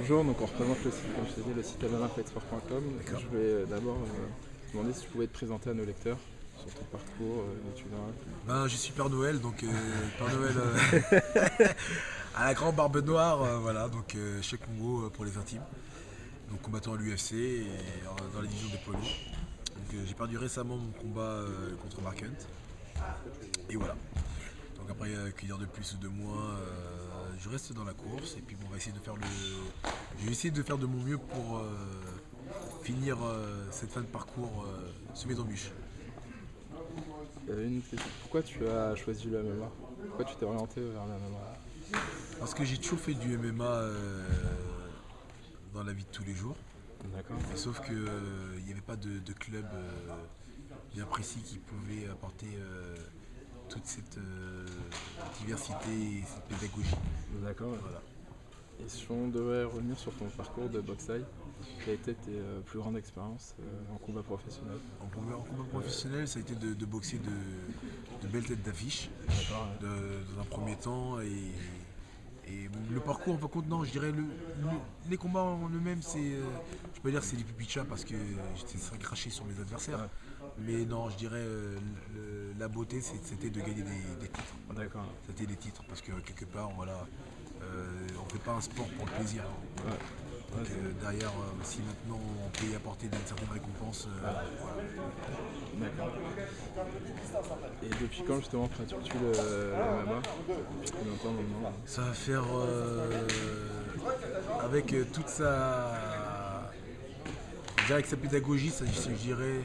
Bonjour, donc on représente le site, comme je t'ai dit, le site mmmafightsport.com. D'accord. Je vais d'abord te demander si tu pouvais te présenter à nos lecteurs sur ton parcours d'étudiant. Ben, je suis Père Noël, donc Père Noël à la grande barbe noire, voilà, donc chez Congo pour les intimes, donc combattant à l'UFC et dans la division des poids lourds. Donc j'ai perdu récemment mon combat contre Mark Hunt, et voilà. Donc après qu'une heure de plus ou de moins, je reste dans la course et puis bon, on va essayer de faire je vais essayer de faire de mon mieux pour finir cette fin de parcours semée d'embûches. Une question. Pourquoi tu as choisi le MMA? Pourquoi tu t'es orienté vers le MMA? Parce que j'ai toujours fait du MMA dans la vie de tous les jours. D'accord. Mais sauf qu'il n'y avait pas de club bien précis qui pouvait apporter toute cette diversité et cette pédagogie. D'accord. Voilà. Et si on devait revenir sur ton parcours de boxe-taille, quelle a été tes plus grandes expériences en combat professionnel? En combat professionnel, ça a été de boxer de belles têtes d'affiche D'accord. dans un premier temps. Et le parcours, en fin de compte, non, je dirais les combats en eux-mêmes, je peux dire que c'est des pupilles de chat parce que j'étais très craché sur mes adversaires. Ouais. Mais non, je dirais la beauté, c'était de gagner des titres. D'accord. C'était des titres parce que quelque part, voilà, on ne fait pas un sport pour le plaisir. Ouais. Donc, Ouais, derrière, si maintenant on peut y apporter une certaine récompense, voilà. D'accord. Et depuis quand justement pratiques-tu le MMA? Combien de temps maintenant? Ça va faire avec toute sa, je dirais avec sa pédagogie, je dirais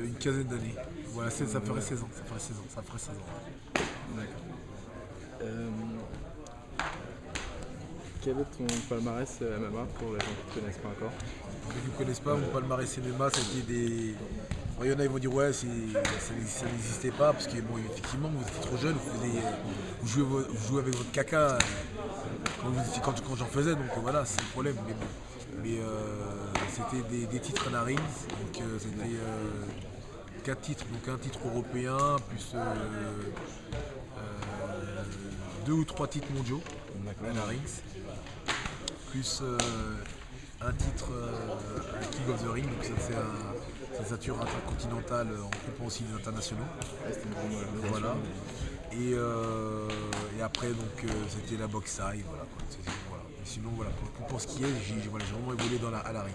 une quinzaine d'années. Voilà, ça ferait 16 ans. Ça ferait 16 ans. D'accord. Euh, Quel est ton palmarès MMA pour les gens qui ne te connaissent pas encore? Pour ceux qui ne me connaissent pas, mon palmarès MMA, ça a été des. Bon, il y en a, ils vont dire ouais, ça n'existait pas, parce que bon, effectivement, vous étiez trop jeune, vous jouez avec votre caca quand j'en faisais, donc voilà, c'est le problème. Mais c'était des titres à la ring, donc c'était 4 titres, donc un titre européen, plus 2 ou 3 titres mondiaux à la Rings, plus un titre à King of the Ring, donc ça c'est une ceinture intercontinentale en groupant aussi les internationaux. Ouais, c'était une bonne Voilà. Et après donc c'était la boxe taille, voilà, quoi. Voilà. Et sinon voilà, pour ce qui est, j'ai vraiment évolué à la Rings.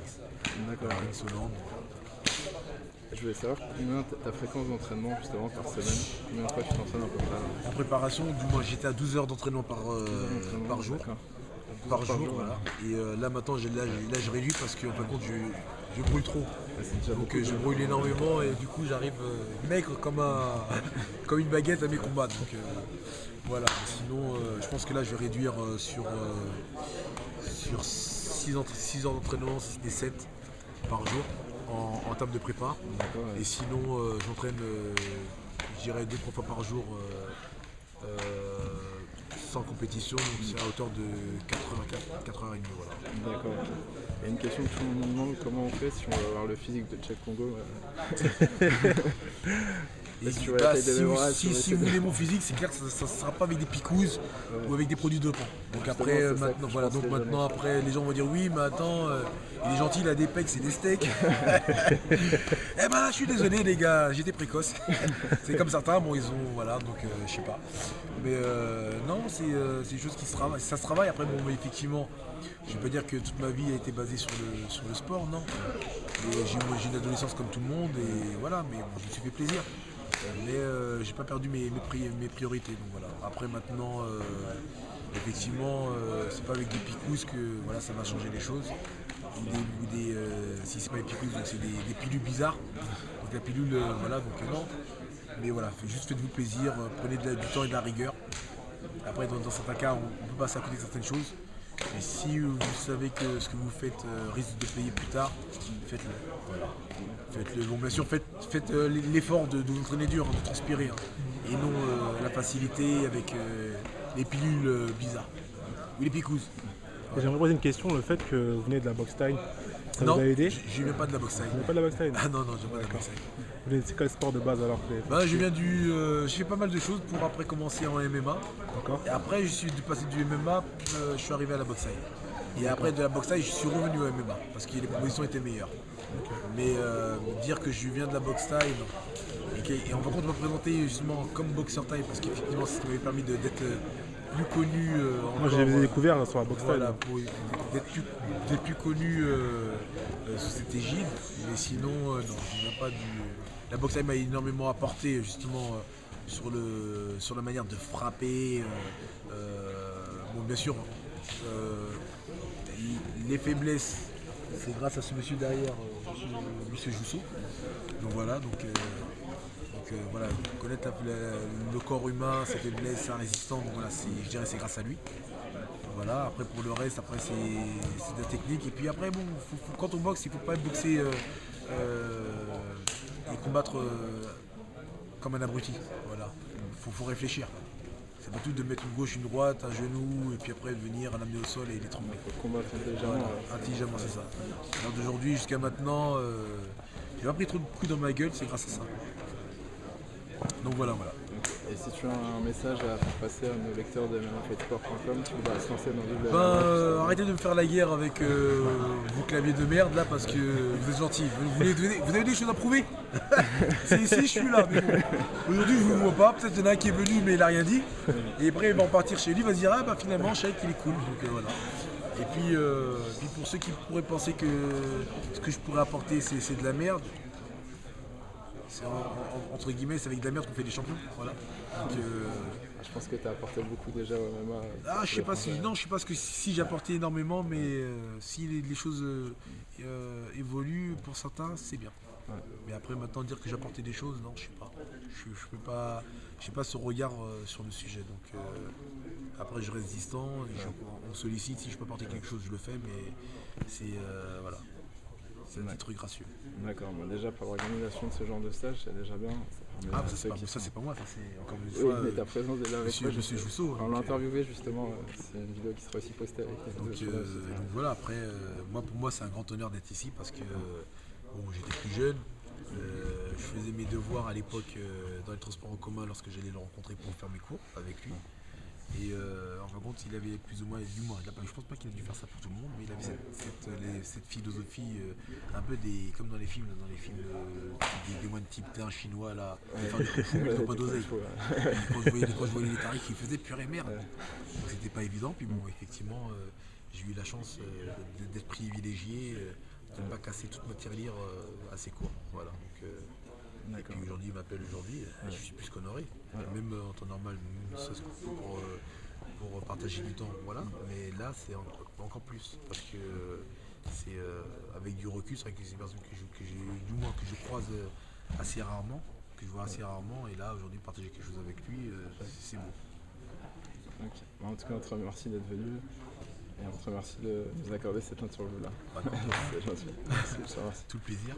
D'accord. À la Rings Hollande. Je voulais savoir combien ta fréquence d'entraînement justement par semaine, combien de fois tu t'entraînes à peu près? En préparation, du moins j'étais à 12 heures d'entraînement par jour. D'accord. Par jour, jour, voilà. Et là maintenant, là, je réduis parce que en fin de compte, je brûle trop. Ouais, c'est déjà Donc beaucoup, je hein. brûle énormément et du coup, j'arrive maigre comme une baguette à mes combats. Donc voilà. Sinon, je pense que là, je vais réduire sur 6 heures d'entraînement, si c'était 7 par jour en termes de prépa. D'accord, ouais. Et sinon, j'entraîne, je dirais 2-3 fois par jour. Sans compétition, donc c'est à hauteur de 4h30. Voilà. D'accord. Ok. Et une question que tout le monde me demande, comment on fait si on veut avoir le physique de Tchèque Congo? Et Est-ce que tu vois la taille de mes bras si vous voulez mon physique, c'est clair que ça ne sera pas avec des picouzes ou avec des produits dopants. Donc Justement, après, c'est ça maintenant, que je voilà, pensais donc maintenant jamais. après, les gens vont dire oui, mais attends, il est gentil, il a des pecs, c'est des steaks. Eh ben là, je suis désolé les gars, j'étais précoce. C'est comme certains, bon ils ont, voilà, donc je sais pas. Mais non, c'est des choses qui se travaillent, ça se travaille. Après, bon, effectivement, je ne vais pas dire que toute ma vie a été basée sur le sport, non. J'ai une adolescence comme tout le monde et voilà, mais bon, je me suis fait plaisir. Mais j'ai pas perdu mes priorités. Donc voilà. Après maintenant, effectivement, c'est pas avec des picousses que voilà, ça va changer les choses. Si c'est pas des picousses, donc c'est des pilules bizarres. Donc la pilule, voilà, donc non. Mais voilà, juste faites-vous plaisir, prenez du temps et de la rigueur. Après, dans certains cas, on peut passer à côté de certaines choses. Et si vous savez que ce que vous faites risque de payer plus tard, faites-le. Voilà. Faites-le. Bon, bien sûr, faites l'effort de vous entraîner dur, hein, de transpirer. Hein, et non la facilité avec les pilules bizarres. Ou les picouzes. Et j'aimerais poser une question, le fait que vous venez de la boxe taille, ça Non, vous a aidé? je viens pas de la boxe taille. Vous n'avez pas de la boxe taille? Ah non, j'ai pas de la boxe taille. C'est quel sport de base alors que vous avez Bah, j'ai fait pas mal de choses pour après commencer en MMA. D'accord. Et après, je suis passé du MMA, je suis arrivé à la boxe taille. Et après de la boxe taille, je suis revenu au MMA parce que les propositions étaient meilleures. Mais dire que je viens de la boxe taille, non. Et en fin de compte, me présenter justement comme boxeur taille parce qu'effectivement, ça m'avait permis d'être plus connu. Moi, je les ai découverts là, sur la boxe style. Voilà, d'être plus connu sous cette égide. Mais sinon, non, je viens pas du. La boxe taille m'a énormément apporté justement sur la manière de frapper. Bon, bien sûr, les faiblesses, c'est grâce à ce monsieur derrière, monsieur Jousseau. Donc voilà, voilà, connaître le corps humain, ses faiblesses, sa résistance, donc voilà, je dirais c'est grâce à lui. Voilà, après pour le reste, après c'est de la technique. Et puis après, bon, quand on boxe, il ne faut pas boxer et combattre comme un abruti. Voilà, faut réfléchir. C'est pas tout de mettre une gauche, une droite, un genou, et puis après de venir l'amener au sol et les trembler. Il faut combattre intelligemment. Voilà, intelligemment, c'est ça. Alors d'aujourd'hui jusqu'à maintenant, j'ai pas pris trop de coups dans ma gueule, c'est grâce à ça. Donc voilà. Et si tu as un message à faire passer à nos lecteurs de MMAfightsport.com, tu voudrais se lancer dans le MMA. Arrêtez de me faire la guerre avec vos claviers de merde là parce que vous êtes gentils. Vous avez des choses à prouver. C'est ici, je suis là. Mais bon. Aujourd'hui, je vous vois pas. Peut-être qu'il y en a un qui est venu, mais il a rien dit. Et après, il va repartir chez lui, il va se dire finalement, Sheik, il est cool. Donc voilà. Et puis pour ceux qui pourraient penser que ce que je pourrais apporter, c'est de la merde. C'est entre guillemets, c'est avec de la merde qu'on fait des champions. Voilà. Donc, je pense que tu as apporté beaucoup déjà au MMA. Je sais pas si j'ai apporté énormément, mais si les choses évoluent pour certains, c'est bien. Ouais. Mais après maintenant dire que j'ai apporté des choses, non, je sais pas. Je peux pas, j'ai pas ce regard sur le sujet. Donc après je reste distant, on sollicite, si je peux apporter quelque chose, je le fais, mais c'est voilà. C'est un petit truc gracieux. D'accord, bon, déjà pour l'organisation de ce genre de stage, c'est déjà bien. Ça c'est pas moi, ça c'est encore une fois. Mais ta présence est là avec moi. Monsieur Jousseau. On l'a interviewé justement, c'est une vidéo qui sera aussi postée avec donc voilà, après, pour moi c'est un grand honneur d'être ici parce que j'étais plus jeune. Je faisais mes devoirs à l'époque dans les transports en commun lorsque j'allais le rencontrer pour faire mes cours avec lui. Et en fin de compte, il avait plus ou moins d'humour. Je pense pas qu'il a dû faire ça pour tout le monde, mais il avait cette philosophie un peu comme dans les films des moines type d'un chinois là, ils n'ont pas d'oseille. Quand je voyais les tarifs qu'il faisait, purée merde. Donc c'était pas évident. Puis bon, effectivement, j'ai eu la chance d'être privilégié, de ne pas casser toute ma tirelire assez court. Voilà. Et puis aujourd'hui, il m'appelle aujourd'hui, je suis plus qu'honoré. Même en temps normal, pour partager du temps, voilà. Mais là, c'est encore plus parce que c'est avec du recul, c'est vrai que c'est une personne que je croise assez rarement, que je vois assez rarement. Et là, aujourd'hui, partager quelque chose avec lui, c'est beau. Okay. En tout cas, on te remercie d'être venu. Et on te remercie de nous accorder cette interview-là. C'est gentil. Tout le plaisir.